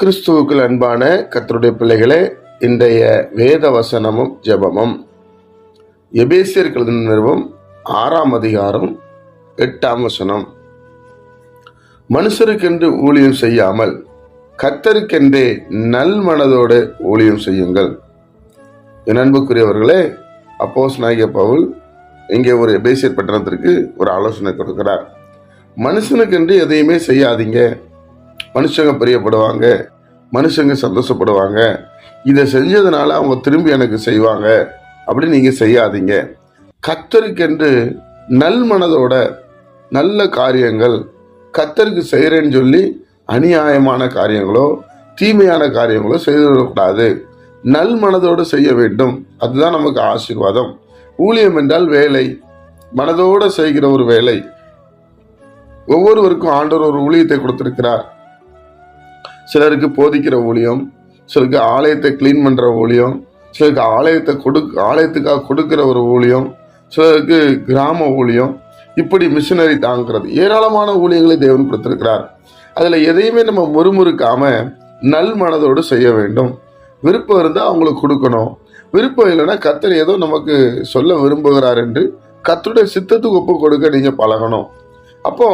கிறிஸ்துவுக்குள் அன்பான கர்த்தருடைய பிள்ளைகளே, இன்றைய வேத வசனமும் ஜெபமும் எபேசியர் நிறுவம் 6ஆம் அதிகாரம் 8ஆம் வசனம். மனுஷருக்கென்று ஊழியம் செய்யாமல் கர்த்தருக்கென்றே நல் மனதோடு ஊழியம் செய்யுங்கள். என் அன்புக்குரியவர்களே, அப்போஸ்தலனாகிய பவுல் இங்கே ஒரு எபேசியர் பட்டணத்திற்கு ஒரு ஆலோசனை கொடுக்கிறார். மனுஷனுக்கென்று எதையுமே செய்யாதீங்க, மனுஷங்க பிரியப்படுவாங்க, மனுஷங்க சந்தோஷப்படுவாங்க, இதை செஞ்சதுனால அவங்க திரும்பி எனக்கு செய்வாங்க அப்படி நீங்க செய்யாதீங்க. கர்த்தருக்கென்று நல் மனதோட நல்ல காரியங்கள் கர்த்தருக்கு செய்யறேன்னு சொல்லி அநியாயமான காரியங்களோ தீமையான காரியங்களோ செய்துவிடக்கூடாது. நல் மனதோடு செய்ய வேண்டும். அதுதான் நமக்கு ஆசீர்வாதம். ஊழியம் என்றால் வேலை, மனதோடு செய்கிற ஒரு வேலை. ஒவ்வொருவருக்கும் ஆண்டவர் ஒரு ஊழியத்தை கொடுத்திருக்கிறார். சிலருக்கு போதிக்கிற ஊழியம், சிலருக்கு ஆலயத்தை கிளீன் பண்ற ஊழியம், சிலருக்கு ஆலயத்துக்காக கொடுக்கிற ஒரு ஊழியம், சிலருக்கு கிராம ஊழியம், இப்படி மிஷினரி தாங்கிறது, ஏராளமான ஊழியங்களை தேவன் கொடுத்திருக்கிறார். அதுல எதையுமே நம்ம முறுமுறுக்காம நல் மனதோடு செய்ய வேண்டும். விருப்பம் இருந்தால் அவங்களுக்கு கொடுக்கணும். விருப்பம் இல்லைன்னா கர்த்தர் ஏதோ நமக்கு சொல்ல விரும்புகிறார் என்று கர்த்தருடைய சித்தத்துக்கு ஒப்பு கொடுக்க நீங்க பழகணும். அப்போ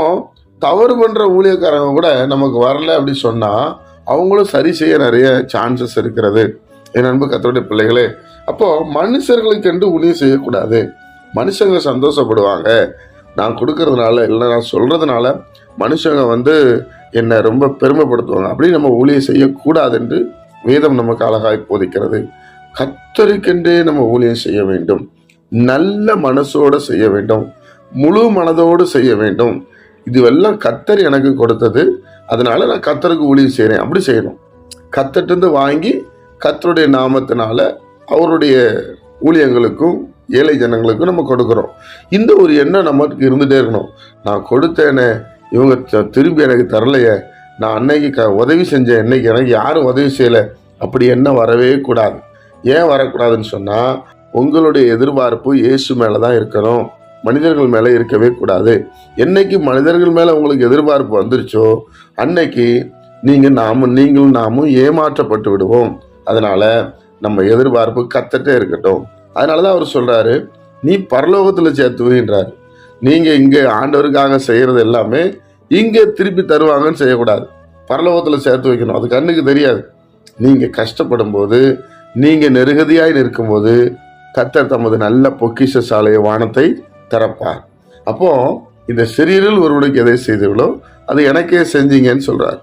தவறு பண்ற ஊழியக்காரங்க கூட நமக்கு வரல அப்படி சொன்னா அவங்களும் சரி செய்ய நிறைய சான்சஸ் இருக்கிறது. என் அன்பு கர்த்தருடைய பிள்ளைகளே, அப்போ மனுஷர்களுக்கு என்று ஊழியம் செய்யக்கூடாது. மனுஷங்க சந்தோஷப்படுவாங்க நான் கொடுக்கறதுனால, இல்லை நான் சொல்றதுனால மனுஷங்க என்னை ரொம்ப பெருமைப்படுத்துவாங்க, அப்படி நம்ம ஊழியம் செய்யக்கூடாது என்று வேதம் நமக்கு அழகாய் போதிக்கிறது. கர்த்தருக்கென்றே நம்ம ஊழியம் செய்ய வேண்டும். நல்ல மனசோடு செய்ய வேண்டும். முழு மனதோடு செய்ய வேண்டும். இதுவெல்லாம் கர்த்தர் எனக்கு கொடுத்தது, அதனால நான் கர்த்தருக்கு ஊழியம் செய்கிறேன் அப்படி செய்யணும். கர்த்தர்கிட்ட வாங்கி கர்த்தருடைய நாமத்தினால அவருடைய ஊழியங்களுக்கும் ஏழை ஜனங்களுக்கும் நம்ம கொடுக்குறோம். இந்த ஒரு எண்ணம் நமக்கு இருந்துகிட்டே இருக்கணும். நான் கொடுத்தேனே, இவங்க திரும்பி எனக்கு தரலையே, நான் அன்னைக்கு உதவி செஞ்சேன், இன்னைக்கு எனக்கு யாரும் உதவி செய்யலை, அப்படி எண்ணம் வரவே கூடாது. ஏன் வரக்கூடாதுன்னு சொன்னால், உங்களுடைய எதிர்பார்ப்பு இயேசு மேலே தான் இருக்கணும், மனிதர்கள் மேலே இருக்கவே கூடாது. என்னைக்கு மனிதர்கள் மேலே உங்களுக்கு எதிர்பார்ப்பு வந்துருச்சோ அன்னைக்கு நீங்களும் நாமும் ஏமாற்றப்பட்டு விடுவோம். அதனால நம்ம எதிர்பார்ப்பு கர்த்தர்ட்டே இருக்கட்டும். அதனாலதான் அவர் சொல்றாரு, நீ பரலோகத்துல சேர்த்துவேன்றாரு. நீங்க இங்க ஆண்டவருக்காக செய்யறது எல்லாமே இங்க திருப்பி தருவாங்கன்னு செய்யக்கூடாது. பரலோகத்துல சேர்த்து வைக்கணும். அது கண்ணுக்கு தெரியாது. நீங்க கஷ்டப்படும் போது, நீங்க நெருகதியாய் நிற்கும் போது கர்த்தர் தமது நல்ல பொக்கிஷ சாலைய வானத்தை திறப்பார். அப்போ இந்த சிறியரில் ஒருவனுக்கு எதை செய்தீர்களோ அது எனக்கே செஞ்சீங்கன்னு சொல்றார்.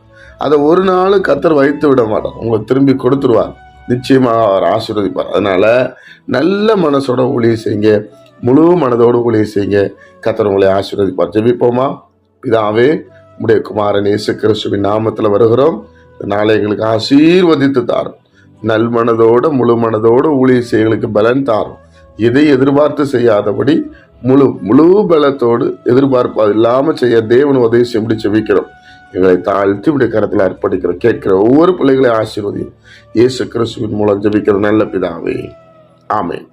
அதை ஒரு நாள் கர்த்தர் வைத்து விட மாட்டார், உங்களுக்கு திரும்பி கொடுத்துருவார். நிச்சயமாக அவர் ஆசீர்வதிப்பார். அதனால நல்ல மனசோட ஊழியம் செய்யுங்க, முழு மனதோடு ஊழியம் செய்யுங்க, கர்த்தர் உங்களை ஆசீர்வதிப்பார். ஜெபிப்போமா? பிதாவே, உம்முடைய குமாரன் இயேசு கிறிஸ்துவின் நாமத்தில் வருகிறோம். நாளை எங்களுக்கு ஆசீர்வதித்து தாரும். நல் மனதோடு முழு மனதோடு ஊழியம் செய்யங்களுக்கு பலன் தாரும். இதை எதிர்பார்த்து செய்யாதபடி முழு பலத்தோடு எதிர்பார்ப்பு இல்லாமல் செய்ய தேவன் உதவி செய்ய செபிக்கிறோம். எங்களை தாழ்த்தி இப்படி கரத்தில் அர்ப்பணிக்கிறோம். கேட்கிற ஒவ்வொரு பிள்ளைகளையும் ஆசீர்வதியும். இயேசு கிறிஸ்துவின் மூலம் ஜெபிக்கிற நல்ல பிதாவே, ஆமென்.